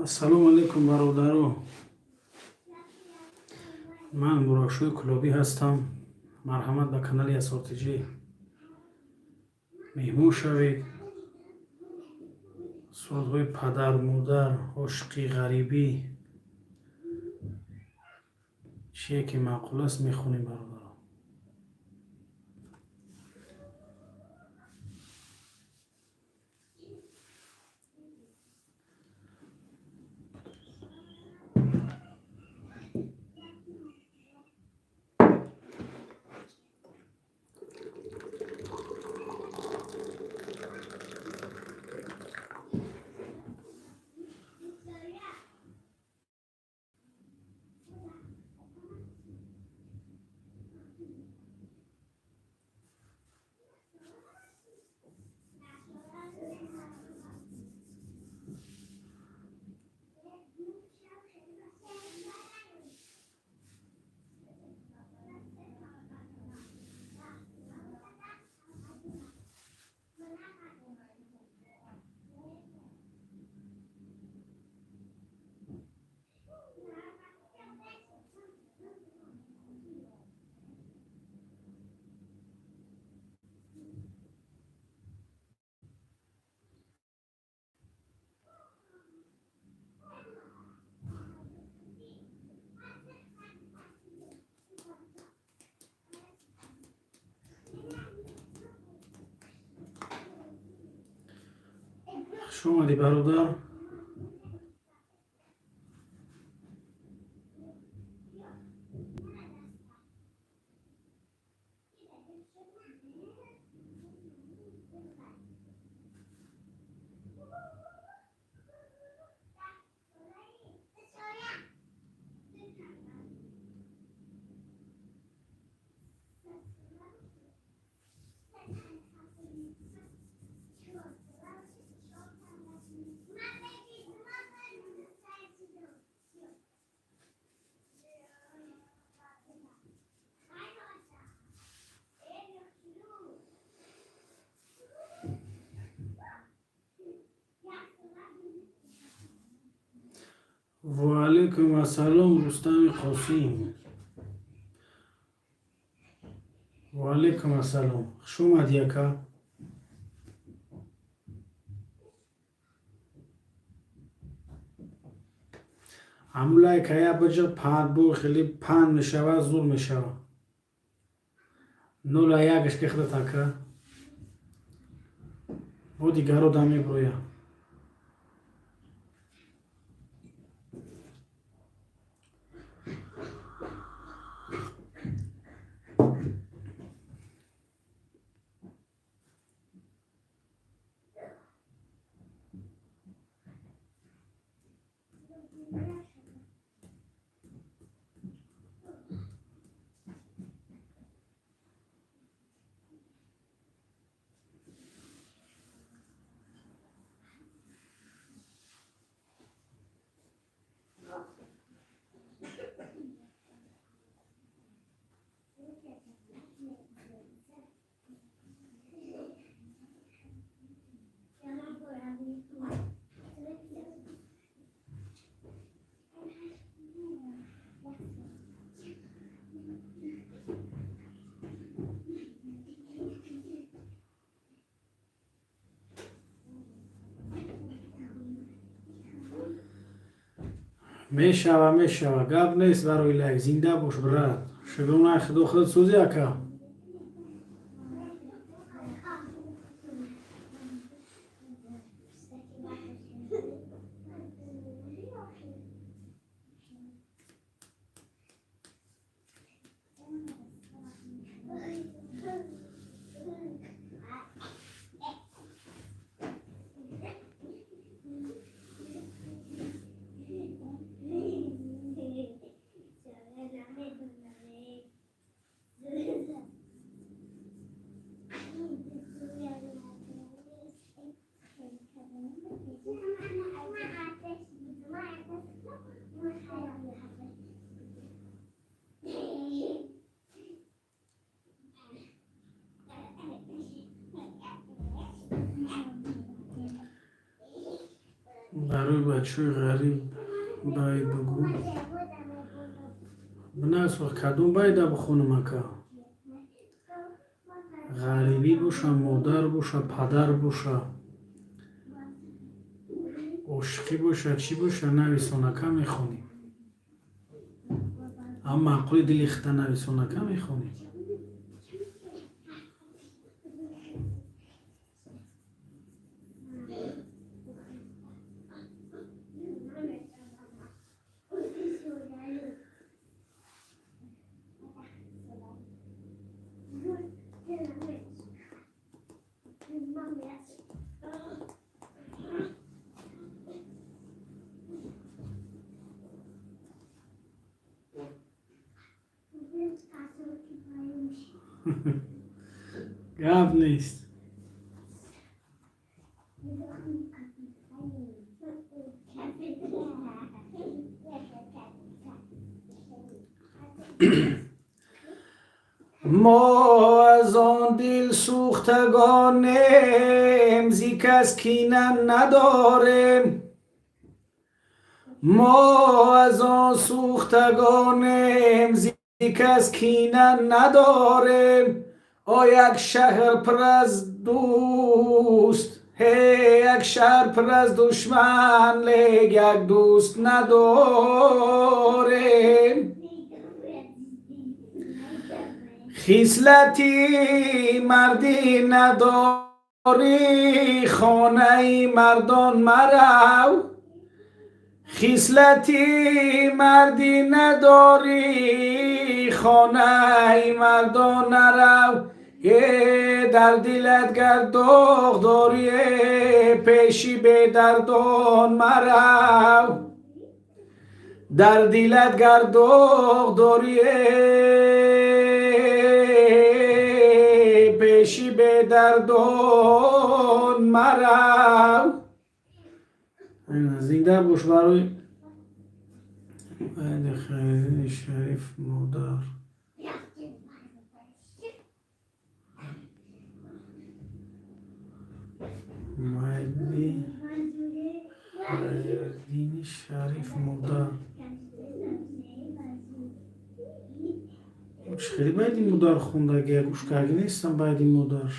ассалому алайкум бародаро. Ман Буракшои Кулобӣ ҳастам. Марҳамат ба канали Асотиҷӣ меҳмон шавед. Суодҳои падар, модар, ошиқӣ, ғарибӣ чие ки маъқул аст мехонем бародаро. خوش اومدی برادر. ва алайкум ассалом Рустами Қосим. ва алайкум ассалом. Хуш омадӣ ака. амулай кая баҷа падбу хеле панд мешава зур мешава. 01 бихдат ака. бо дигаро да меброя. мешава гап нест барои лайк. Зинда бош брат. шугуна худо худ сӯзи ака. برای بچه غریب باید بگو بناس وقت کدوم باید بخونم که غریبی باشه، مادر باشه، پدر باشه، عشقی باشه، چی باشه نویسانکه میخونیم. اما معقول دلیخته نویسانکه میخونیم. گپ نیست. ما از آن دل سوختگانیم زی کس کینه نداریم. ما از آن سوختگانیم زی کس کینه نداریم. یک شهر پر از دوست، یک شهر پر از دشمن، لیک یک دوست نداریم. خصلتی مردی نداری، خانه مردان مرو. خصلتی مردی نداری، خانه مردان نرو. در دلت گر داغ داری، پیشی به دردان مرو. در دلت گر داغ داری، پیشی به دردان مرو. زنده باش برای خیلی شریف مادر. مهدی دین شریف مادر. خیلی باید این مادر خونده، اگه گوش کرده نیستم باید این مادر.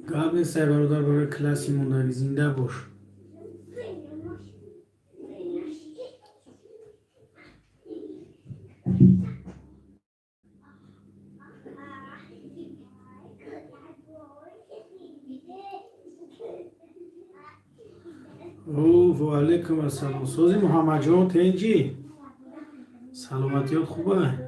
گپ نیست برادر، برای کلاسی مونداری. زنده باش. و علیکم السلام. سوزی محمد جان تنجی سلامتیات خوبه؟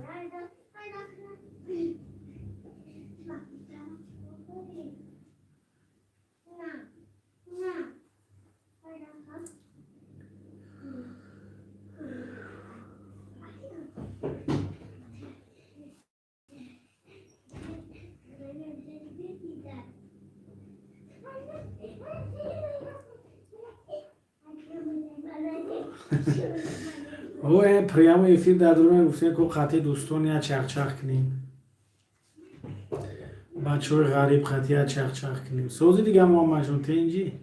اوه پریامو افیر در درون گفتن که قطعی دوستان یا چخ کنیم، بچه های غریب قطعی یا چخ کنیم. سوزی دیگه محمد جان تنجی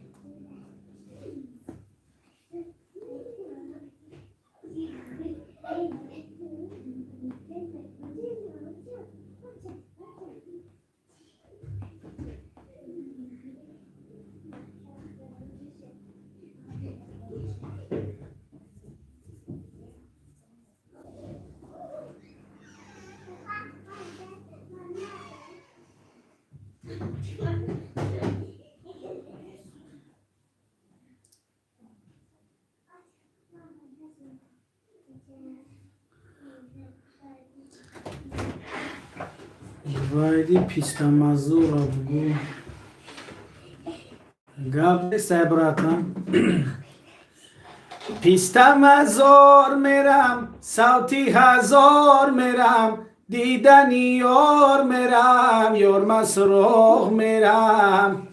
وایدی پیستمازو را بگو گاب نیست براتم پیستمازور میرم صوتی هزار میرم دیدنی یار میرم یار مسروق میرم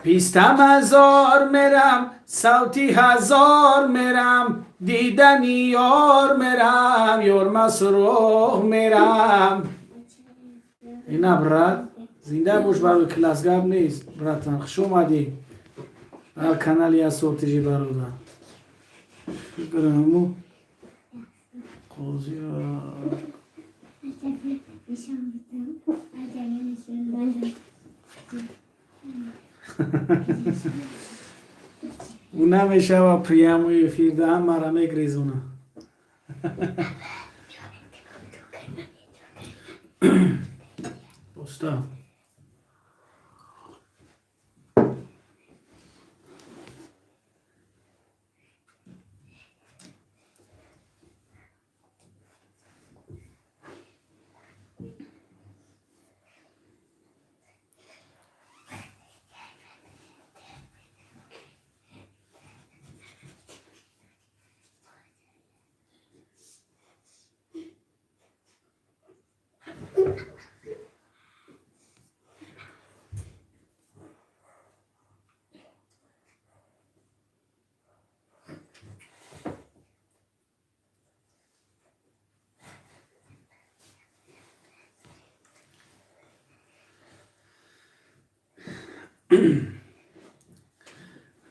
پیستمازور میرم صوتی هزار میرم دیدنی یار میرم یار مسروق میرم اینا برات زنده باش برای کلاس گاب نیست براتن خوش اومدی کانال یاسوتیجی برادر گرامو قوزی Una me stava apriamo i fil da mara me grisuna. Posta.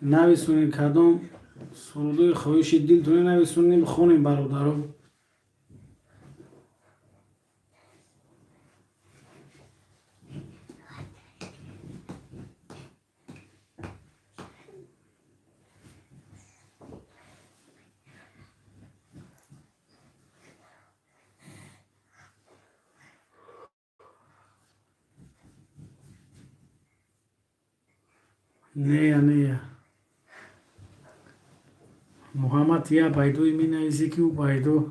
نویسونید کدام سرودای خواهش دلتون نویسونید بخونیم برادران نه محمد یا بایدوی می نویسی که او بایدو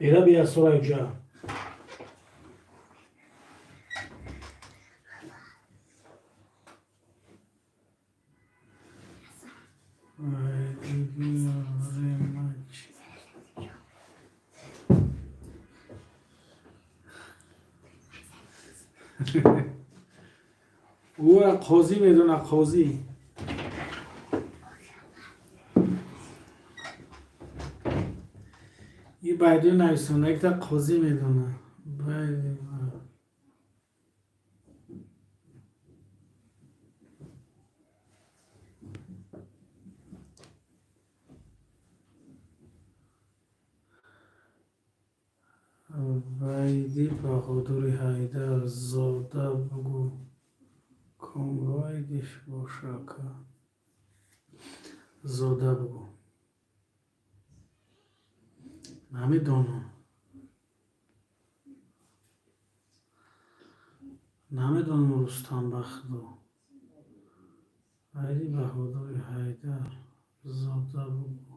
ایرا بیا سرای جا او قاضی میدونه قاضی این بایدو نویسونه یک تا قاضی میدونه وایدی بهادوری حیدر زاده بگو کنگایدیش باشاکا زاده بگو نمیدونم رستم بخدو وایدی بهادوری حیدر زاده بگو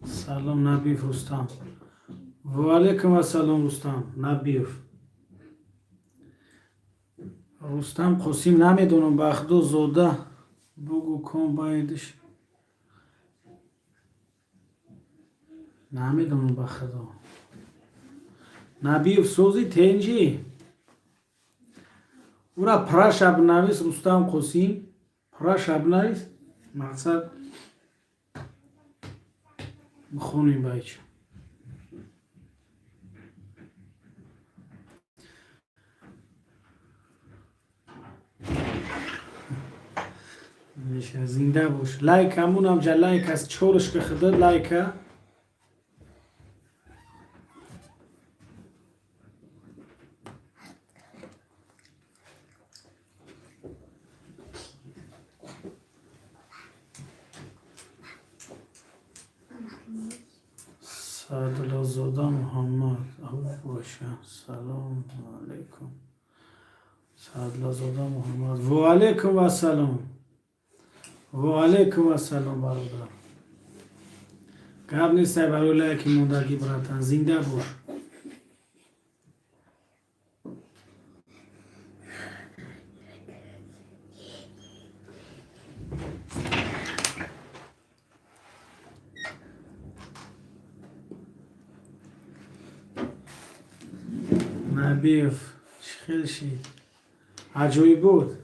سلام نبیف رستم و علیکم السلام رستم نبیف رستم قسیم نمیدونم بخدو زاده بگو کن بایدش نمیدونم بخدا نبیف سوزی تنجی ورا پراش ابنویس رستم قسیم پراش ابنویس مقصد بخونیم بایچه زنده باش. لایک همون هم جا لایک از چورش که خداد لایک سعدالله زاده محمد باشه. سلام علیکم سعدالله زاده محمد و علیکم و سلام و علیکم السلام برادر. گپ نیست برای لایک موندگی براتن. زنده باش. نبیف خیلی شید عجایی بود.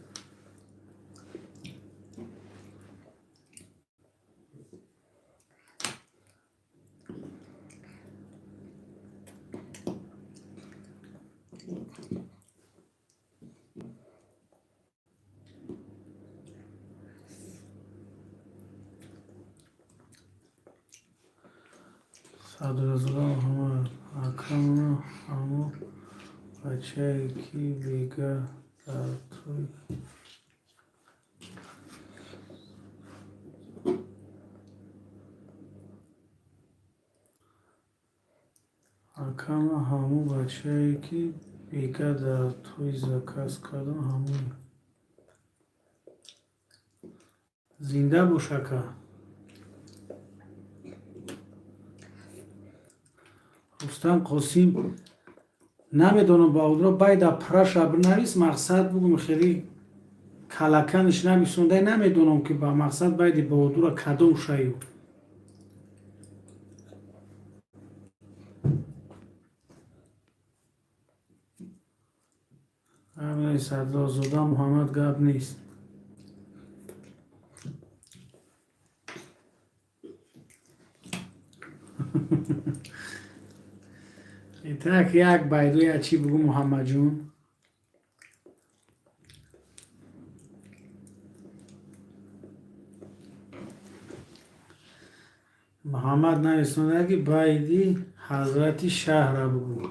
صدرالله محمد اکرم همو بچه کی بیگه در توی اکرم همو بچه کی بیگه در توی زکست کردن همون زنده بوشکه. رستم قاسم نمیدونم با او را باید پرش بنویس مقصد بگم خیلی کلکنش نمیسونده نمیدونم که با مقصد باید با او را کدوم شایو همین صدرالله زاده محمد گپ نیست. تک یک بایدو یا چی بگو محمد جون. محمد نویسنده که بایدی حضرتی شهر را بگو.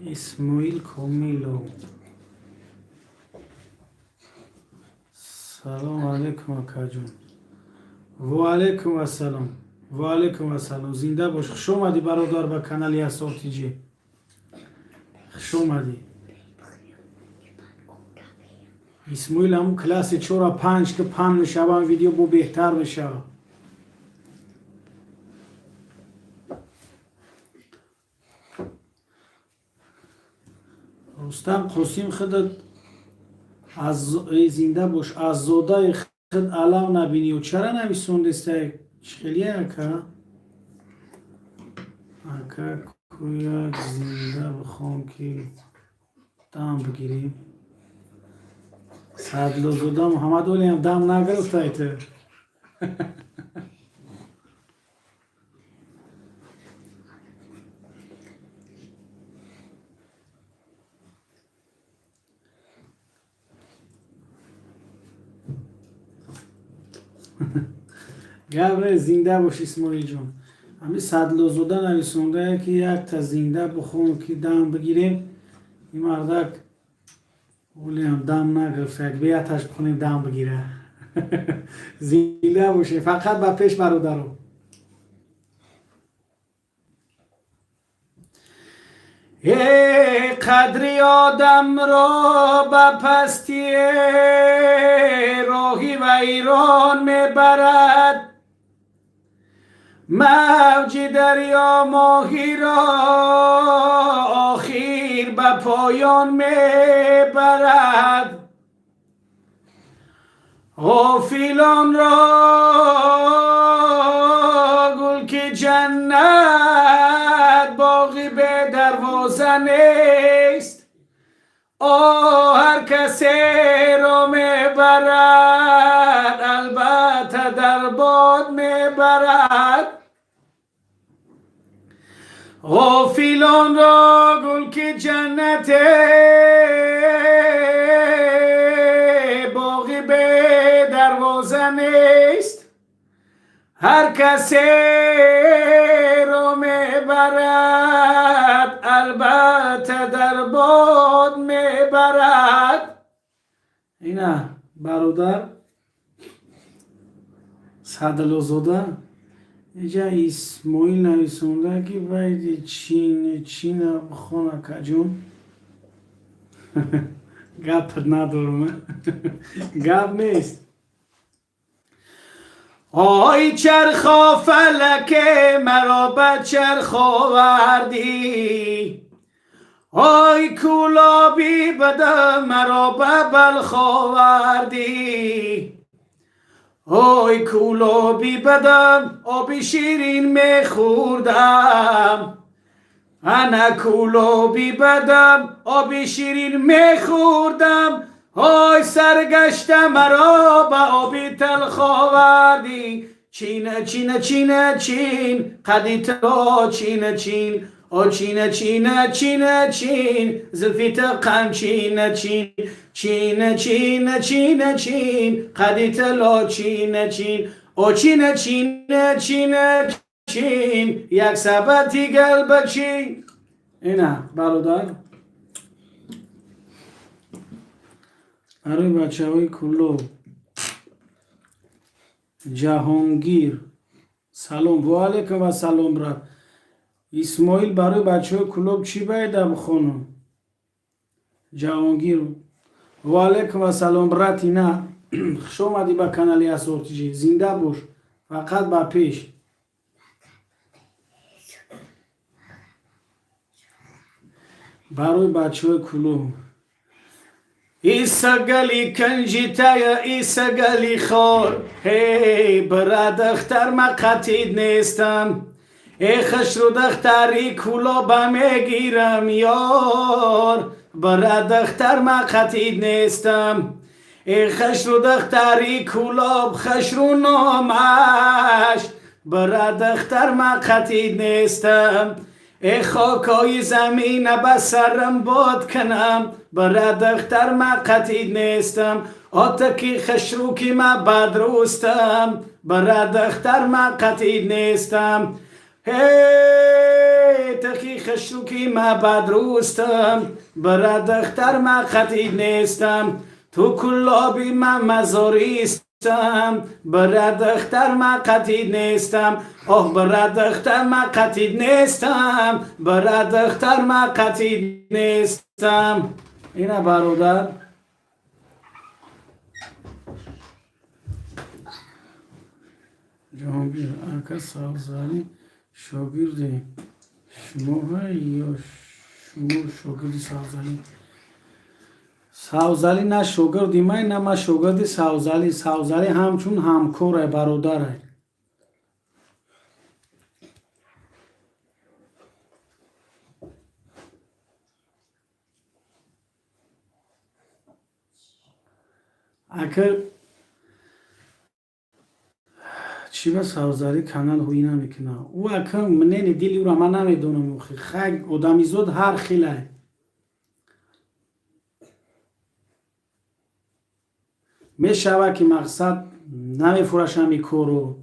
اسماعیل کامیلو سلام علیکم اکا جون. و علیکم السلام و علیکم السلام. زنده باش. خوش اومدی برادر به کانال یاسوتی جی. خوش اومدی. اسماعیل همون کلاس 4 5 که 5 میشوم ویدیو بو بهتر میشه. رستم قاسم خودت از زنده باش از زاده خود علم نبینی و چرا نمیسوندسته خیلی اکا کویا زنده بخوام که دم بگیریم. صدرالله زاده محمد ولی هم دم نگرفته ایته. گبره زنده باش اسماعیل جون. همین صدرالله زاده نویسونده که یک تا زنده بخون که دم بگیریم. این مردک ولی هم دم نگرفته بیاتش بخونیم دم بگیره. زنده باشه فقط با پیش برادرم. ای قدری آدم را به پستی راهی و ایران میبرد موج دریا ماهی را آخر به پایان میبرد غافلان را گل که جنت باغی به دروازه نیست هر کسی را میبرد البته در باد میبرد غافلان را گل که جنت باغی به دروازه نیست هر کسی را میبرد البته در باد میبرد. اینه برادر سعدالله‌زاده اینجا اسماعیل نویسونده که باید چین بخونه کجون گپ ندارم گپ نیست. آی چرخا فلک مرا به چرخ آوردی آی کولابی بده مرا به بلخ آوردی آی کولابی بدم آبی شیرین میخوردم انا کولابی بدم آبی شیرین میخوردم آی سرگشته مرا به آبی تلخ آوردی چین چین چین چین قدی تلا چین چین چین چین چین چین زلفی تقم چین چین چین چین چین چین قدی تلا چین چین چین چین چین چین یک سبتی گل بچین. اینه برادر برای بچه های کلو جهانگیر سلام و علیکم و سلام را اسماعیل برای بچه های کلوب چی باید بخونم جهانگیر و علیکم و سلام راتی نه خوش آمدی به کانالی اسورتیجی زنده باش فقط با پیش برای بچه های کلوب ایسا گلی کنجی تایا ایسا گلی خور هی برا دختر ما قتید نیستم ای خشرو دختری کلو با میگیرم یار برا دختر ما قتید نیستم ای خشرو دختری کلو خشرو نامش برا دختر ما قتید نیستم ای خاکای زمین به سرم باد کنم برا دختر ما قتید نیستم آتکی خشرو که ما بدروستم برا دختر ما قتید نیستم هی تکی خشرو که ما بدروستم برا دختر ما قتید نیستم تو کلابی ما مزاریست برا دختر ما قتید نیستم برا دختر ما قتید نیستم برا دختر ما قتید نیستم. اینه برادر جهانگیر ارکا سازانی شاگرد شما یا شما شاگرد سازانی ساوزالی نه شاگردی من نه ما شاگرد ساوزالی همچون همکاره برادره اگر چی به ساوزالی کانال هوی نمیکنه او اگر منین دیلی او را من نمیدونم خیلی آدمی زود هر خیلی میشوه که مقصد نمیفروشم این کارو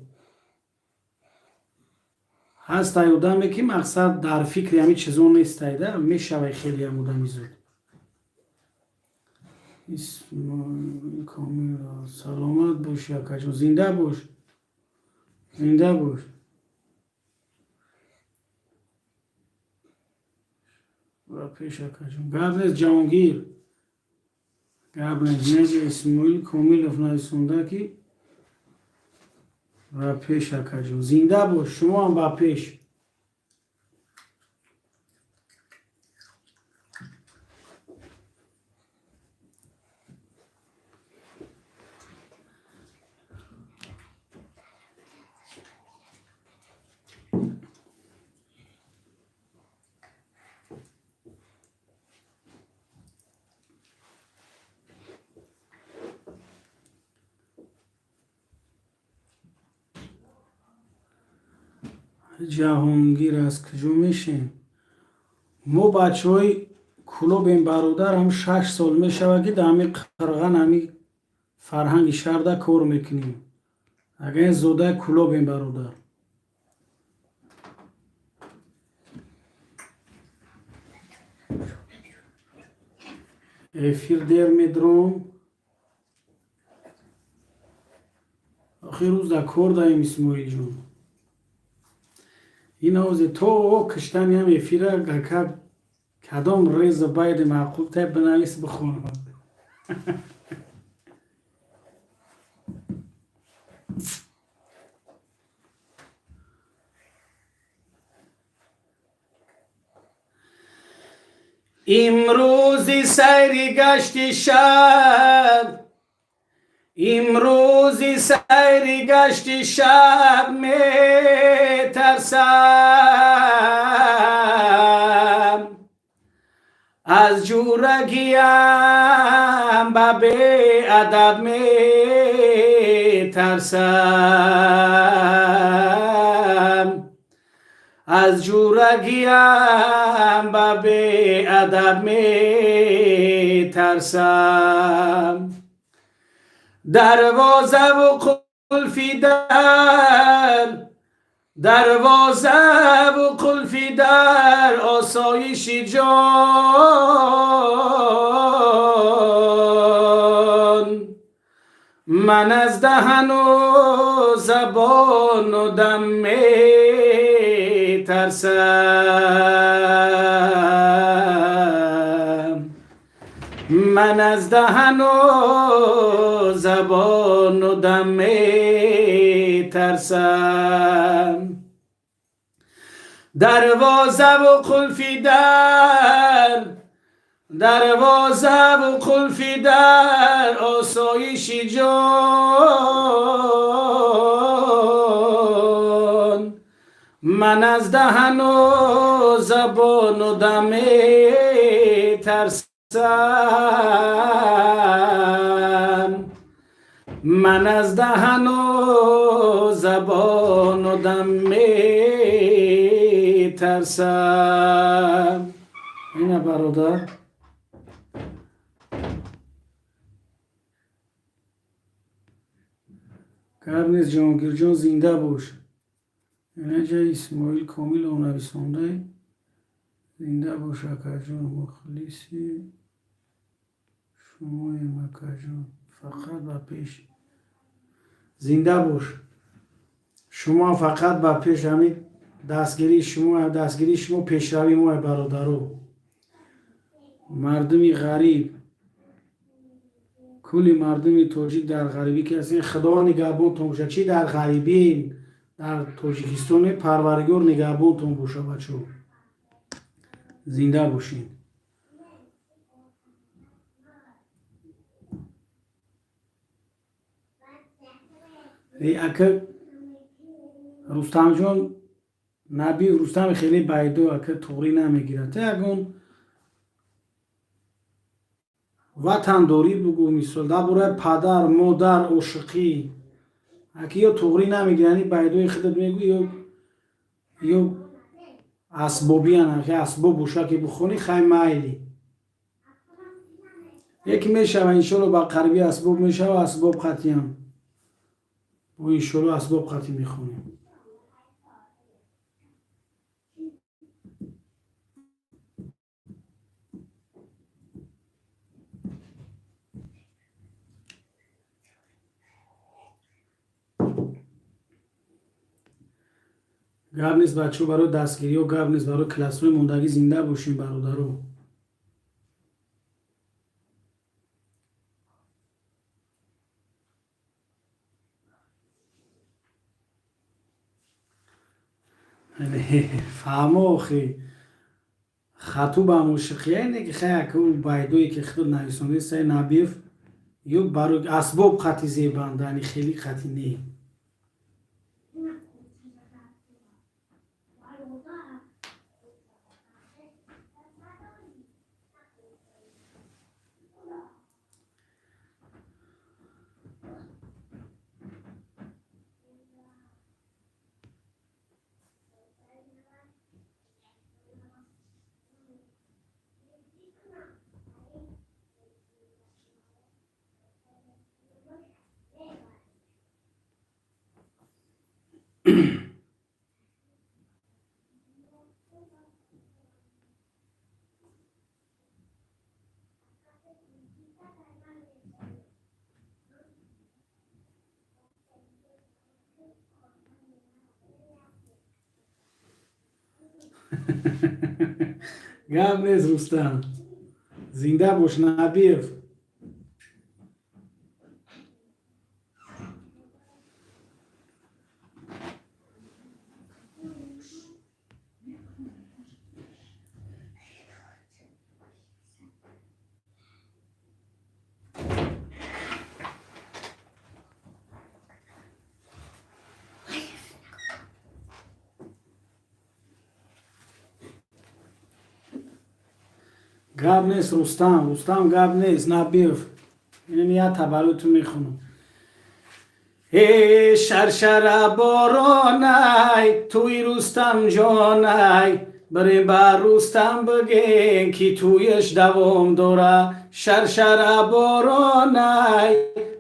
هست آدمی که مقصد در فکر همین چیزون نیست ایده میشوه خیلی هم آدمی زود اسماعیل کامیل سلامت باش یکجون زنده باش زنده باش و پیش یکجون گرد جهانگیر گرد اسماعیل کامیل افنای سونده که و پیش اکا جون زنده باش. شما هم با پیش. جهانگیر از کجا میشیم؟ ما بچه های کلوب این برادر هم 6 سال میشود که در همی قرغن همی فرهنگ شهر کار میکنیم. اگه این زوده کلوب این برادر افیر دیر میدروم آخر روز در کار داریم اسماعیل جون. این آوزی تو کشتنی هم افیره کدام ریز باید معقول تایب بنویس بخونم. امروزی سیری گشتی شب، امروزی سیری گشتی شب می ترسم از جورگیم به بی ادب می ترسم از جورگیم به بی ادب می ترسم دروازه و قلفی دروازه و قلفی در آسایش جان من از دهن و زبان و دم می ترسم من از دهن و زبان و دم می ترسم دروازه و قلفی دروازه و قلفی در آسایش جان من از دهن و زبان و دم می ترسم من از دهن و زبان و دم می ترسم. اینه برادر کرنیز جهانگیر جان زنده باش. اینه جای اسماعیل کامل اون نویسنده زنده باش اکا جان مخلصی شما اکا جان فقط با پیش زنده باش. شما فقط با پیش همین دستگیری شما پیشروی ما برادرو مردمی غریب کلی مردمی توجیک در غریبی که هستین خدا نگهبانتون باشه. چی در غریبی در توجیکستان پروردگار نگهبانتون باشه. بچه زنده باشین. اکه رستم جان نبی رستم خیلی بایدو اکه توری نمیگیره تا اگون وطن داری بگو مثال در برای پدر مادر عشقی اگه یا توری نمیگیره یعنی بایدوی خودت میگو یا اسبابی هن اگه اسباب باشه که بخونی خیلی مایلی یکی میشه و انشالله با قربی اسباب میشه و اسباب خطی هم و انشالله اسباب خطی میخونیم. گرد نیست بچه برای دستگیری و گرد نیست برای کلاس‌های موندگی زنده باشین برادرو. فهمو خی خطو با موشقی اینه که خیلی که اون بایدوی که خود نویسونده سای نبیف یو برای اسباب خطی زیبانده یعنی خیلی خطی نی گم نیست رستم زنده باش نبیف گب نیست رستم گب نیست نبیف اینه نیت تبلوتو میخونم ای شرشر بارانای توی رستم جانای بریم بر رستم بگین کی تویش دوام دوره شرشر بارانای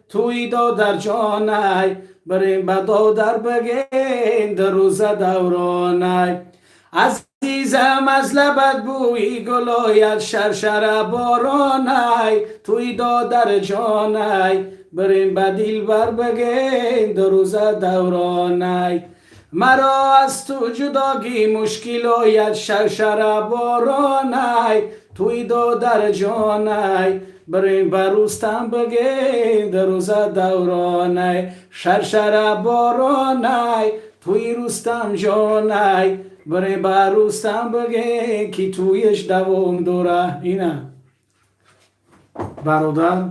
توی دادر جانای بریم بر دادر بگین در روز دورانای عزیزم از لبت بوی گلاید شرشر بارانای توی دادر جانای بریم به دلبر بگین در روز دورانای مرا از تو جداگی مشکل آید شرشر بارانای توی دادر جانای بریم به رستم بگین در روز دورانای شرشر بارانای توی رستم جانای بریم به رستم بگین کی تویش دوام دوره اینه برادر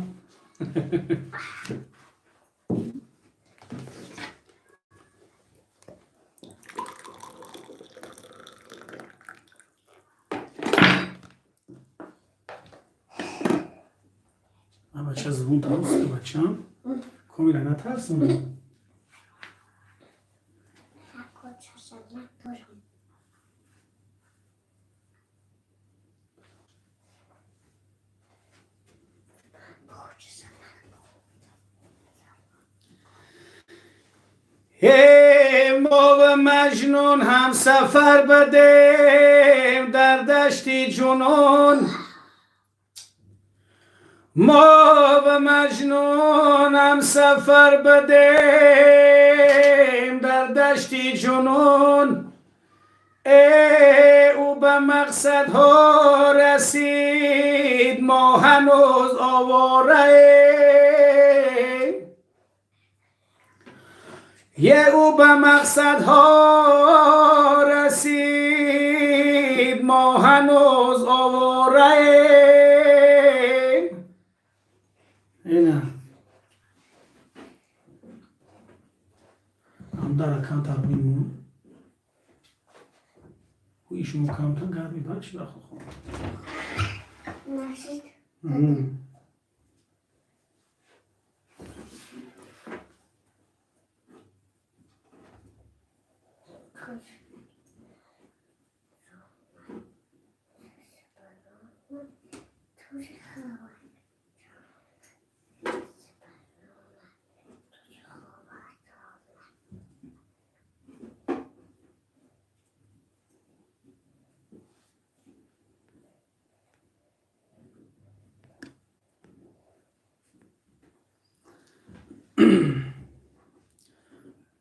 بچه زبون ترسته بچه هم کمیره نترسونه ما و مجنون هم سفر بدیم در دشتی جنون ما و مجنون هم سفر بدیم در دشتی جنون او به مقصدها رسید ما هنوز آواره او به مقصدها رسید ما هنوز آواره اینه هم در اکانت آرمین ایش مکانتان گرمی بچ بخو خون نشید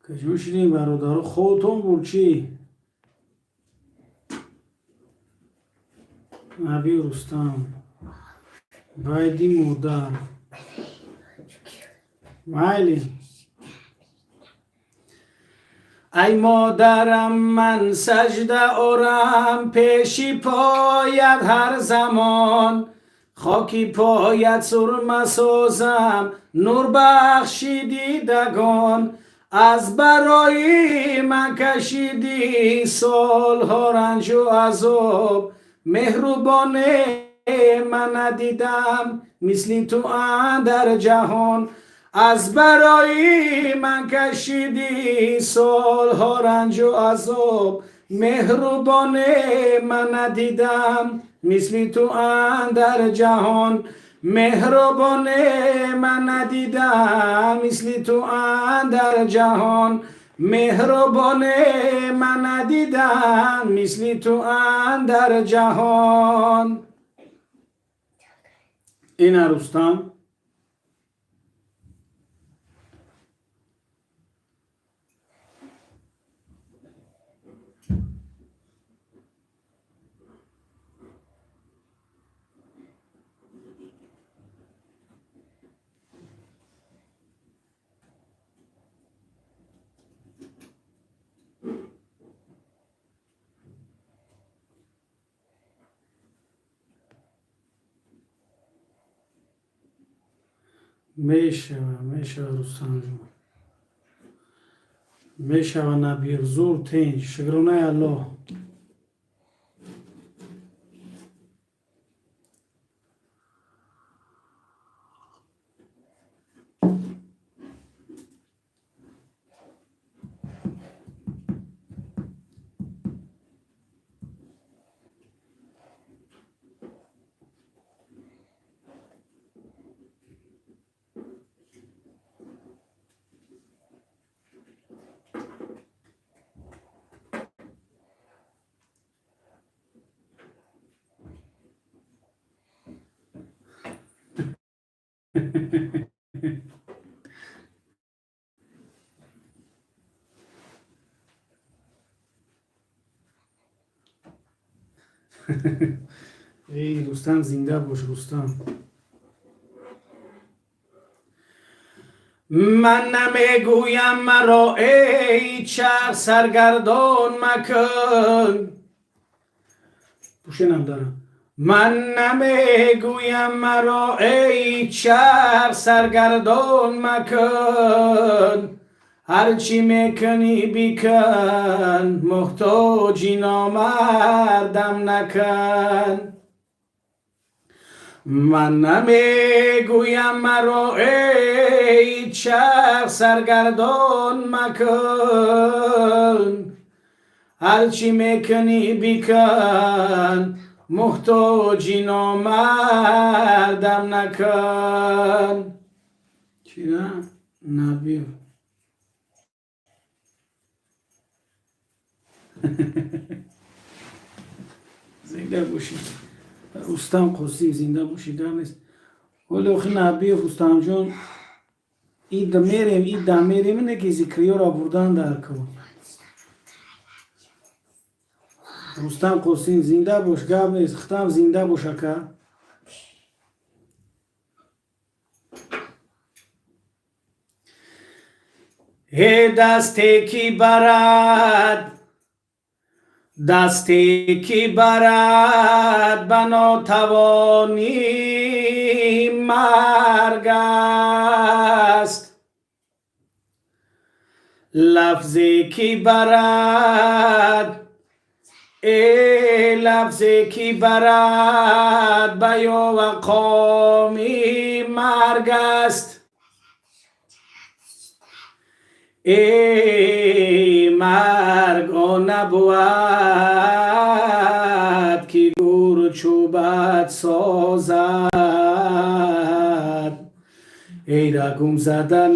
که جون شدیم برادر خودتون برچی نبی رستم بایدی مردر مایلی ای مادرم من سجده آرم پیشی پایت هر زمان، خاکی پایت سرمه سازم نور بخشی دیدگان، از برای من کشیدی سالها رنج و عذاب، مهربان من ندیدم مثل تو اندر جهان، از برای من کشیدی سالها رنج و عذاب، مهربان من ندیدم مثل تو اندر جهان، مهربان من ندیدم مثل تو اندر جهان، مهربان من ندیدم مثل تو اندر جهان. این رستم میشه رستم جون میشه نبیر زور تنج شگرونه الله. ای رستم زنده باش رستم. من نمیگویم مرا ای چرخ سرگردان مکن، پوشنم دارم. من نمیگویم مرا ای چرخ سرگردان مکن، هرچی میکنی بیکن محتاجی نامردم نکن. من نمیگویم مرا ای چرخ سرگردان مکن، هرچی میکنی بیکن محتاجی نامردم نکن. چی نه؟ نبیو زنده باشید رستم قصی زنده باشید در نیست ولی آخی نبیو رستم جون ای دمیریم اینه که ذکریه را بردن در کن. رستم قصی زنده باش گب نیست ختم زنده باش اکا. دستی کی برد بنا توانی مرگ است، لفظی کی برد لفظی کی برد بیا و قامی مرگ است، ای مرگ آن نبود که گور چوبت سازد، ای رگم زدن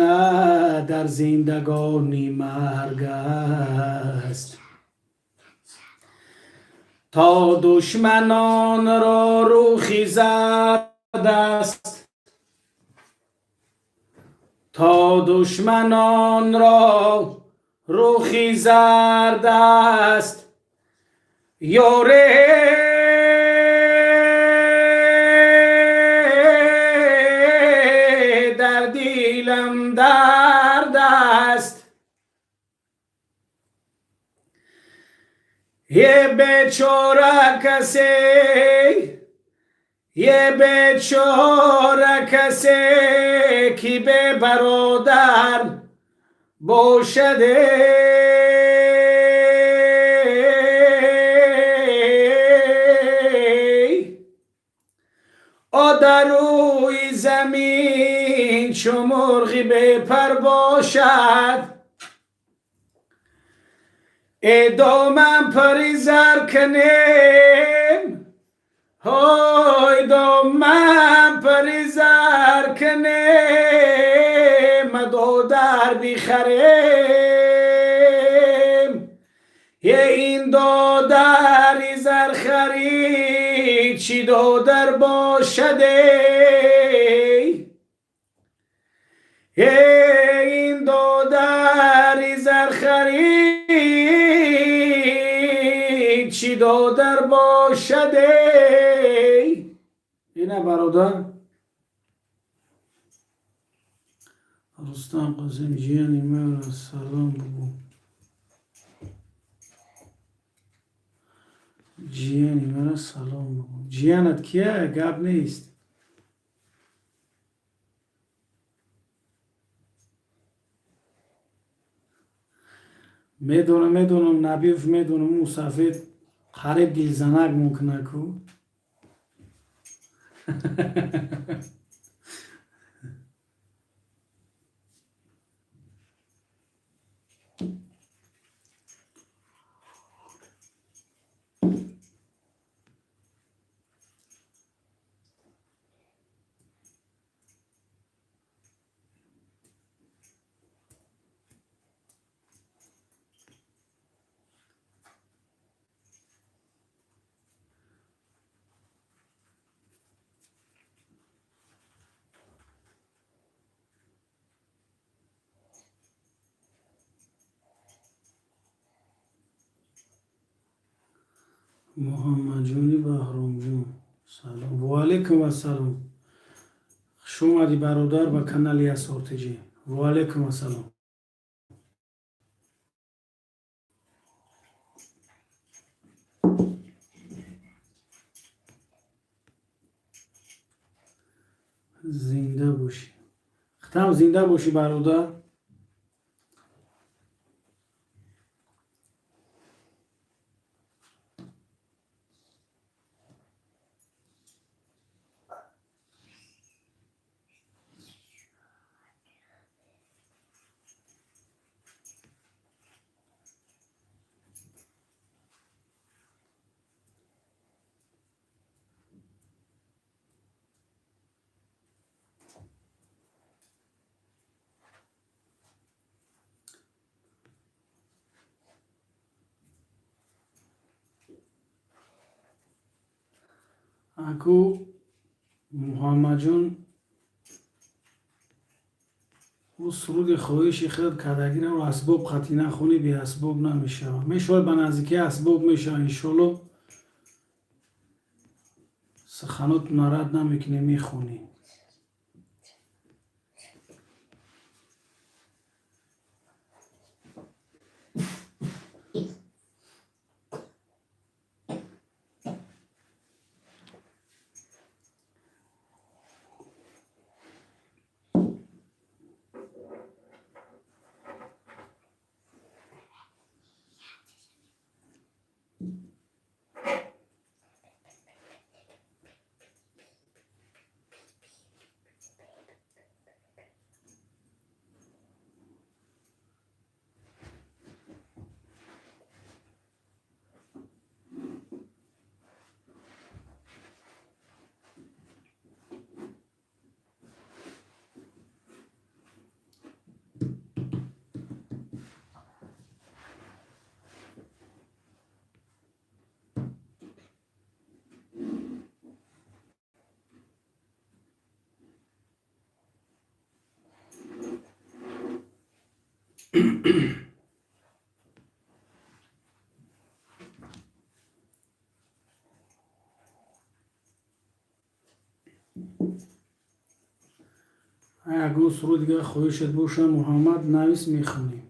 در زندگانی مرگ است. تا دشمنان را روخی زد است، تا دشمنان را روخی زرد است، یاره در دیلم درد است، یه بیچاره کسی که به برادر باشده در روی زمین چو مرغی بپر باشد دامن پریزر کنیم های دامن پریزر کنیم دودر بخریم این دودر زر خرید چی دودر باشده این دودر زر خرید چی دودر باشده اینه برادر رستم قاسم جیانی مرا سلام بگو جیانی مرا سلام بگو جیانت کیه گپ نیست میدونم نبیف میدونم اون سفید خریب دیلزنک ممکنه کو محمد جونی بهرام جون سلام و علیکم السلام خوش اومدی برادر به کانال اسارتجی و علیکم السلام زنده باشی ختم زنده باشی برادر اکو محمد جون او سرود خواهش خیلی کدگی رو اسباب خطی نخونی بی اسباب نمیشه میشه به نزدیکی اسباب میشه انشالله سخنات نارد نمیکنی میخونی اگه سرود دیگه خواهشت باشه محمد نویس میخونی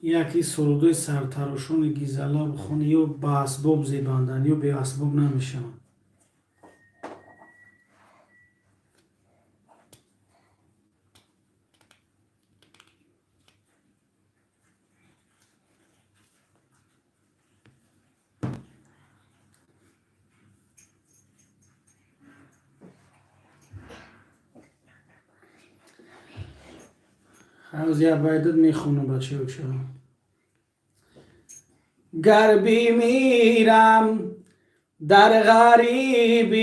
یکی سرودوی سرتراشون گیزلا بخونی یا با اسباب زیباندن یا به اسباب نمیشن. از یه بیدت میخونم بچه بچه. گر میرم در غریبی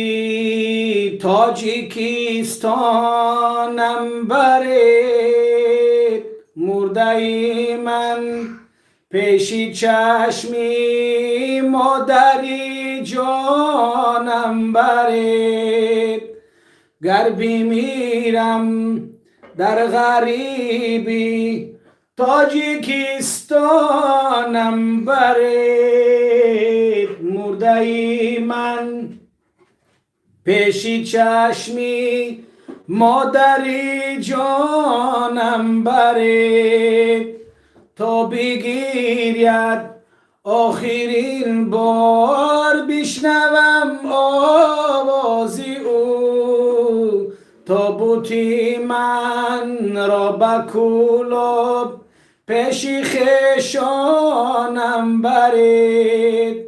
تاجیکستانم برید، مرده من پیشی چشمی مادری جانم برید. گر میرم در غریبی تاجیکستانم برید، مرده من پیشی چشمی مادری جانم برید. تا بگیرید آخرین بار بشنوم آوازی او، تابوتی من را به کلوب پیش خویشانم برید.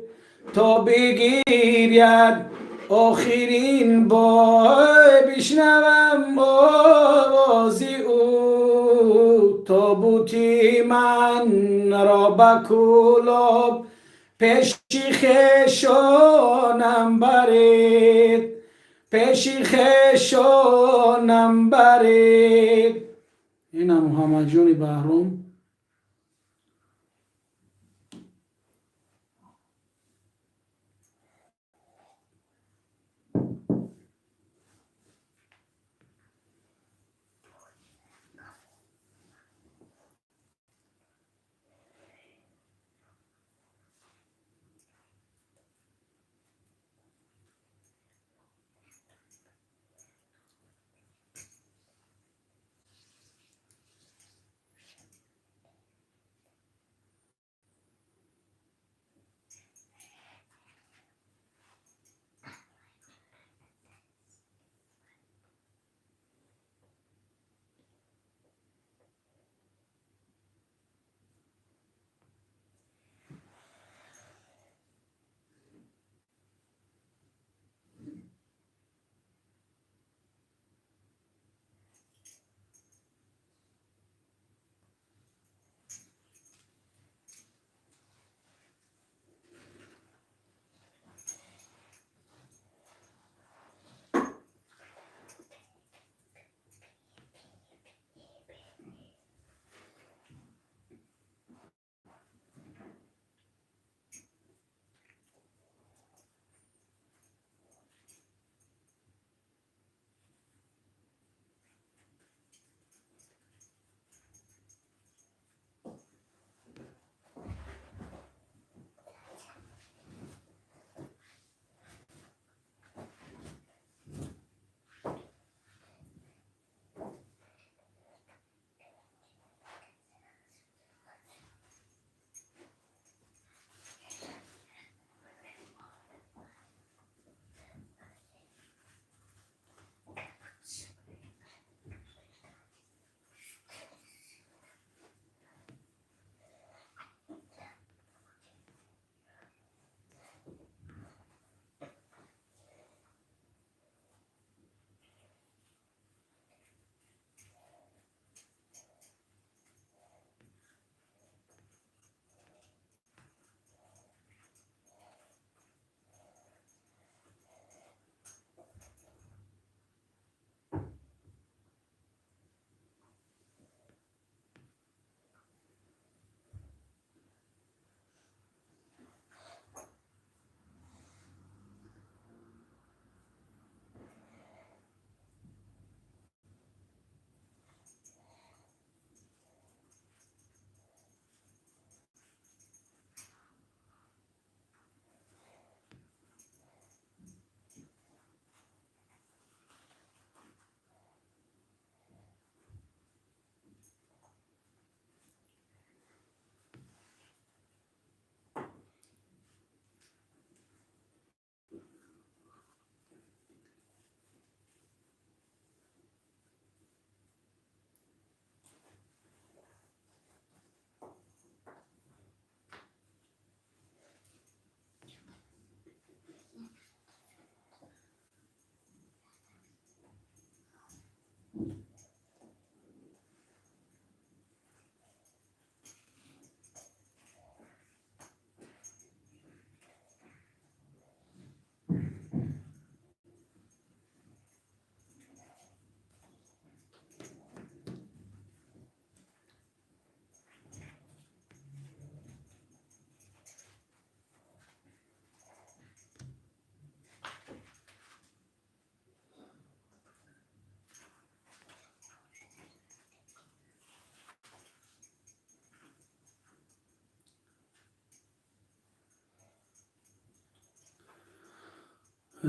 تا بگیرید آخرین بار بشنوم آوازی او، تابوتی من را به کلوب پیش خویشانم برید، پیش خویشانم برید. اینم محمد جون بهرام.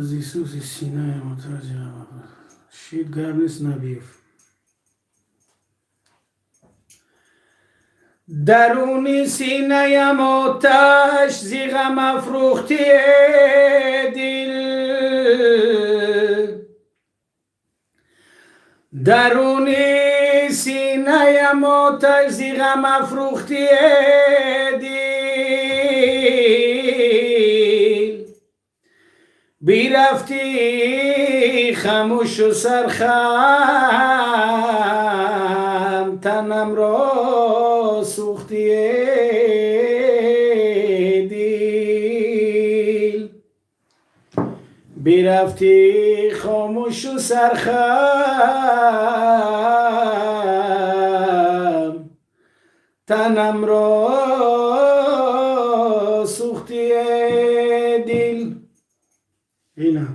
زیسوسی سینه متوجه شید گرم نیست نبیف درونی سینه‌ام آتش زیغم افروختی دل درونی سینه‌ام آتش زیغم افروختی دل بی رفتی خاموش و سرخم تنم را سوختی دل بی رفتی خاموش و سرخم تنم را سوختی دل اینا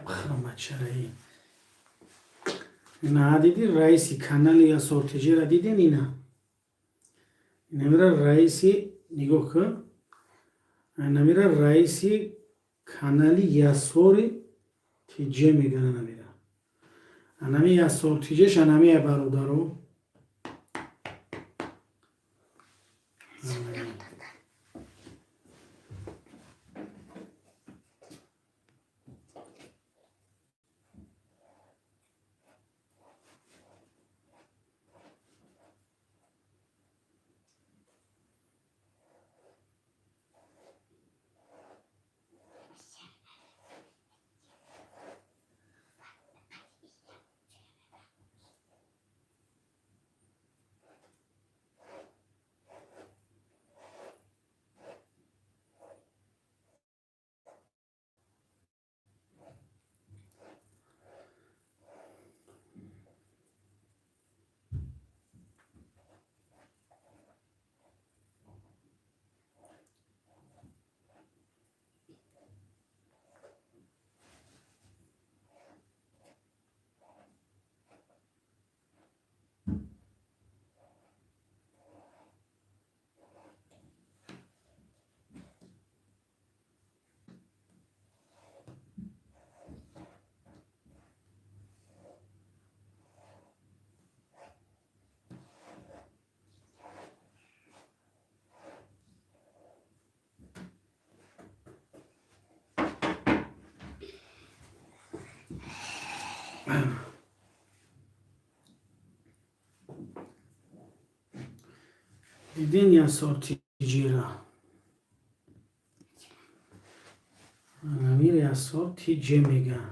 خرمت شرعی اینا دیدی رئیسی کانال یا سورتیجی را دیدین اینا میره رئیسی نگاه کن میره رئیسی کانالی یا سوری تیجه میگن نمیره انمی یا سورتیجش انمی برادرو دیدین یا سورتیجی را میره یا سورتیجی میگن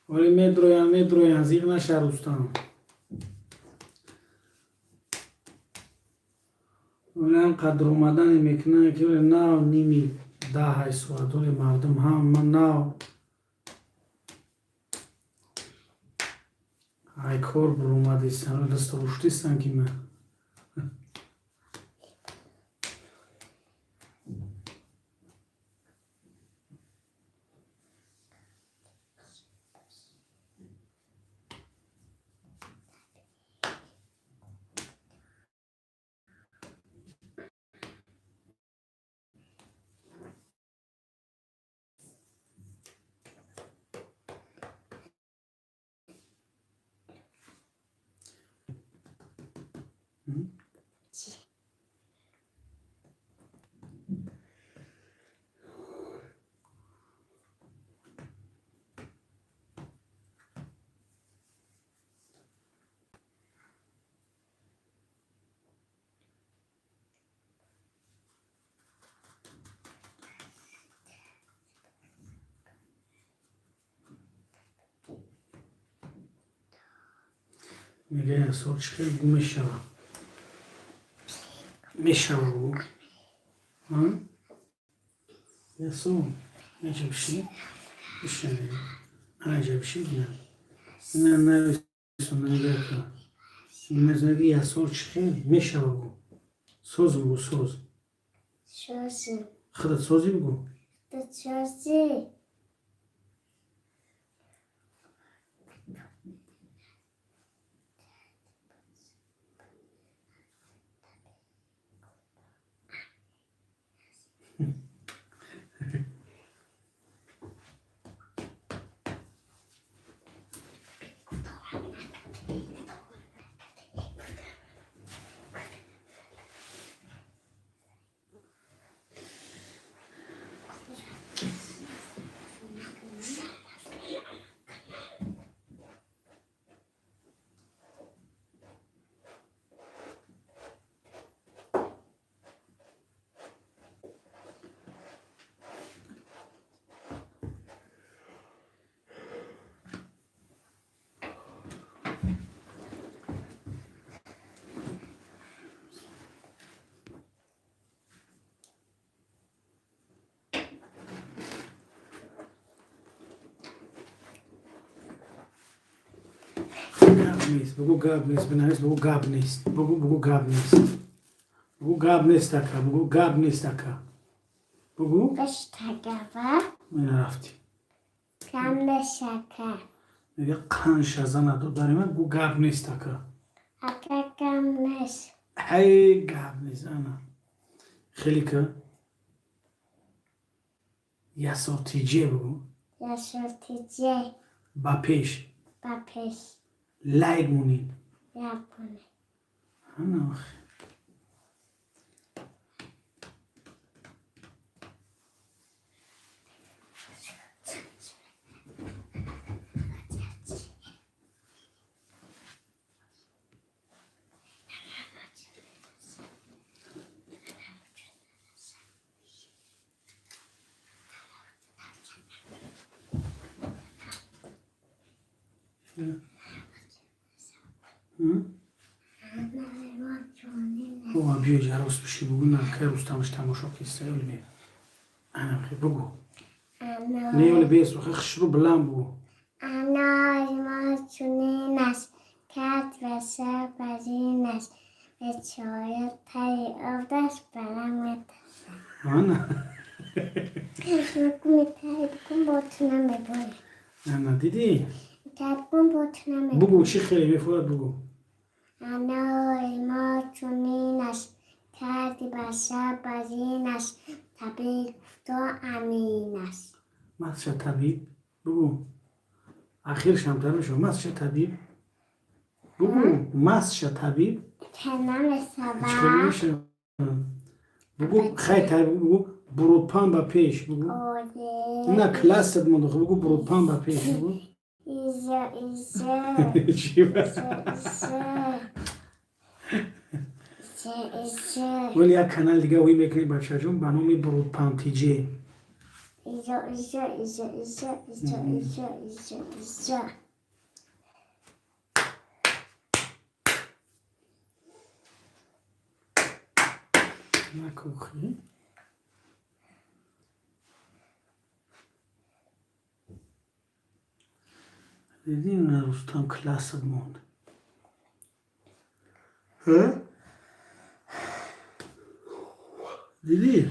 ولی میدرویان زیغ نشه روستان ولی هم قدر اومدن میکنه که ولی ناو نیمی 10 صورت ولی مردم هم من ناو ای کور بر اومدیستن ولی دست روشتیستن که من میگه یا سورت خیلی میشوم میشوم یا سور نجب شی بشنه نجب شی نه نه سوندن نگاه کن. این مزنگی یه سال چخیل میشه بگو. سوز بگو سوز. شوشی خودت سوزی بگو. شوشی گاب نیست. بگو گاب نیست. بنویس بگو گاب نیست. بگو گاب نیست. بگو گاب نیست اکا. بگو گاب نیست اکا. بگو. بشتگوه من رفتی. کم شکر میگه قنش از ندو داری من بگو گاب نیست اکا. اکا کم نش هی گاب نیست انا. خیلی که یه سوتیجه بگو. یا شورتیجه با پیش. با پیش لایگ مونین. یا پونه انا بابا بیا جروس بشی بگو نه که روز تماشا کیسته یولی بیا انا خیلی بگو نه یولی بیس بخی خشرو بلند بگو انا ما چونینش کرد و سر بزینش به چای تایی افتش برمت انا میتایی بکن باتونم ببونه انا دیدی بکن باتونم بگو ببونه چی خیلی میفورد بگو انا ما چونینش کردی و سر بزینش طبیل تو امینش مسش طبیب بگو اخیرش هم تر میشه مسش طبیب بگو مسش طبیب کنم هیچ خیلی سبا میشه بگو خیلی طبیب بگو برودپان با پیش بگو نه کلاست مونده بگو برودپان با پیش بگو ایزه چی با ولی یک کانال دیگه وی میکنی بچه جون به نام برودپان تیجی نکوخی دیدی اون روز tam کلاست موند ها دیدی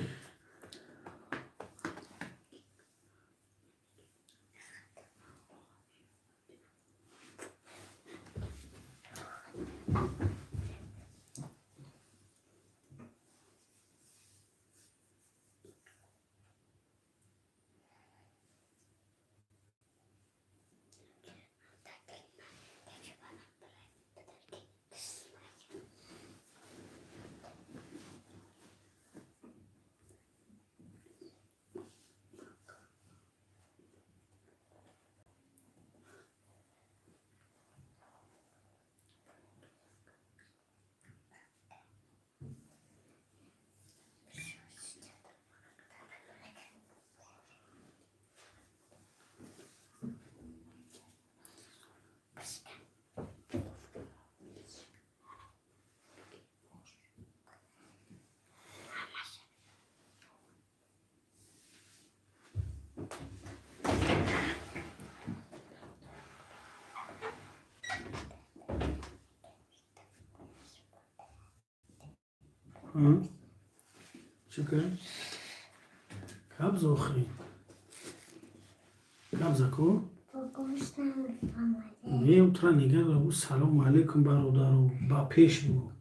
چکر کبز آخری کبز کو با گوشتم آماده میم ترا نگه دارم او سلام علیکم برادر با پیش بگو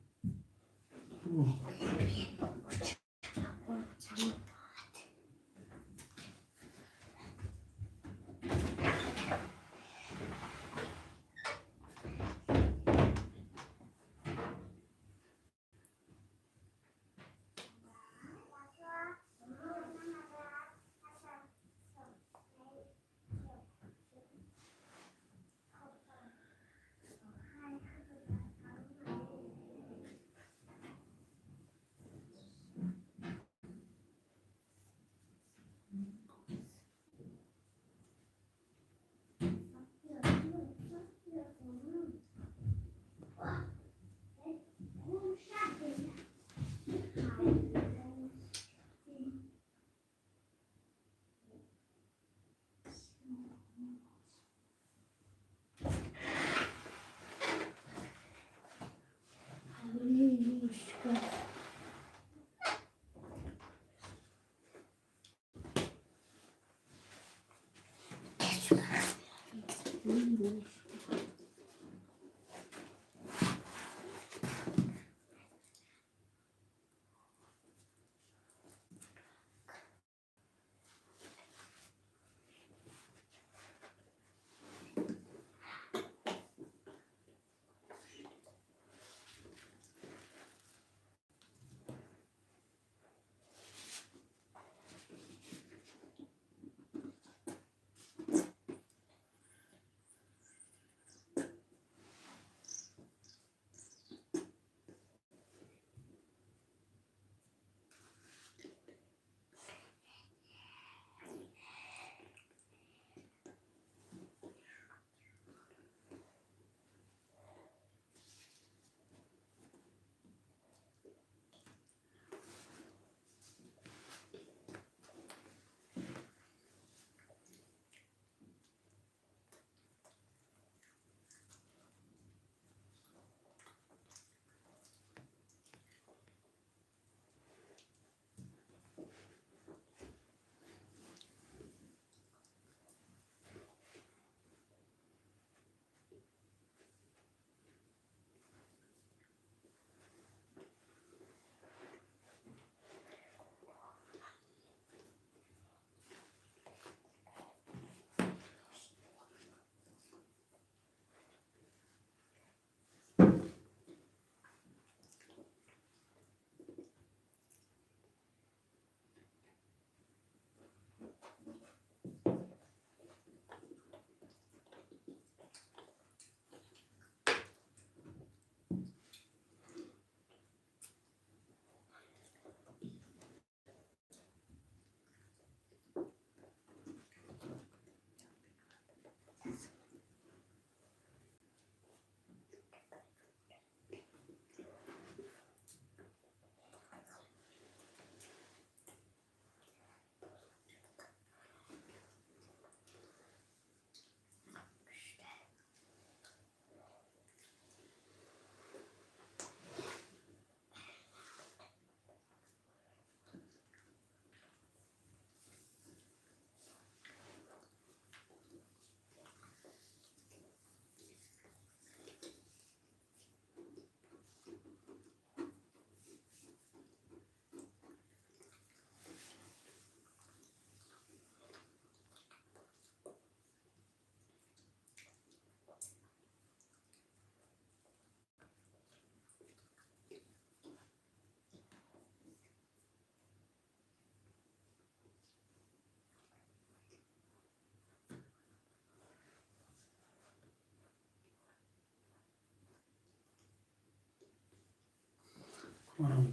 کنم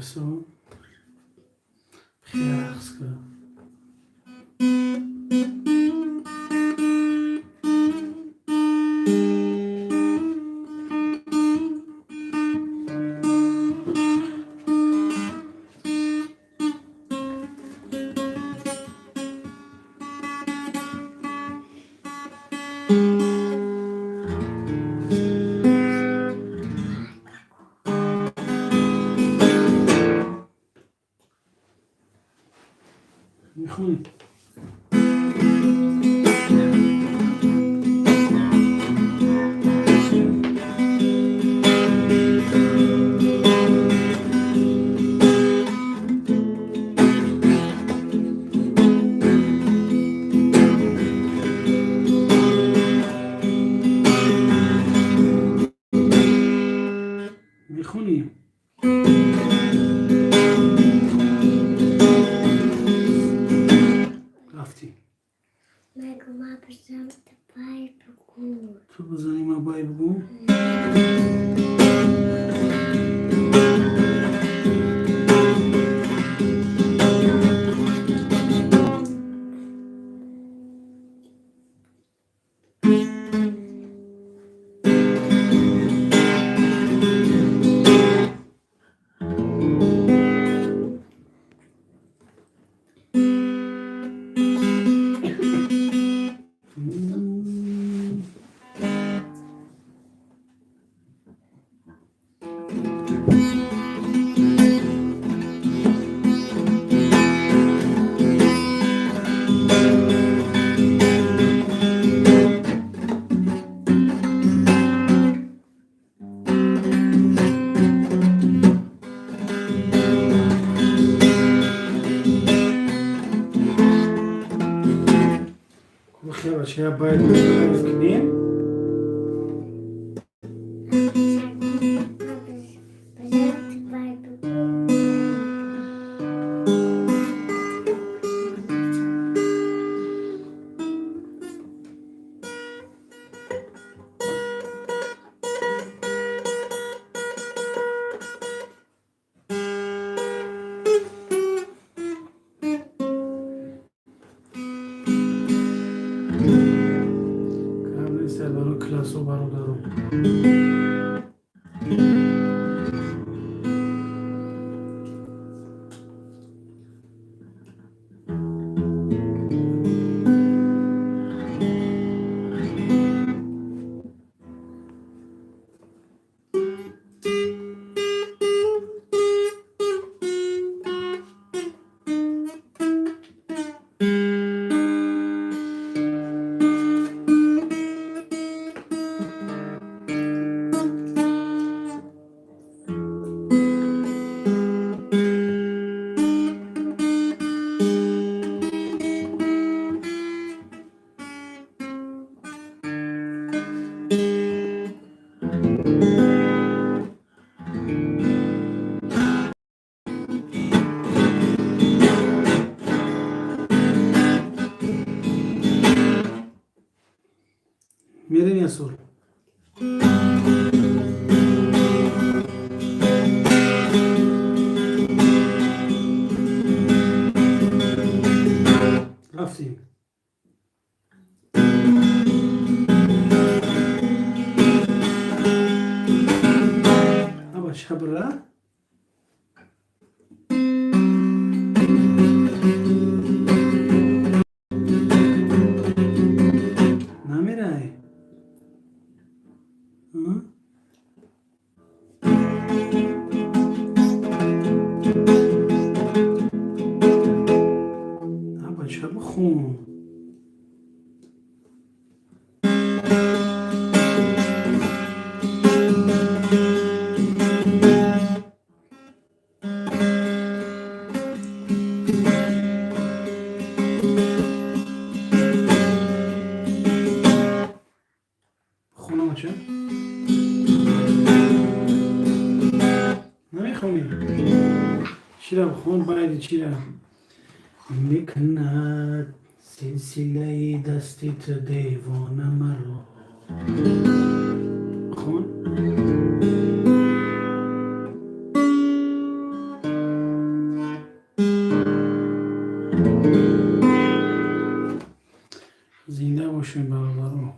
Jaså? Fiasko. میخونی میخونی مگه ما بزنم پای بگو. تو بزنی ما بای بگو. بخیر باشه یا باید بکنیم. بزنم پای بگو. قبل سر کلاس رو برادرم. میرین یا سول؟ رفتیم. ابا شبره؟ نمیره. ابا چه بخون؟ خونم چه؟ نمیخونی؟ چی را بخون باید چی را؟ میکند سلسله دستیت دیوانه مرا. خون؟ زنده باشین برادران.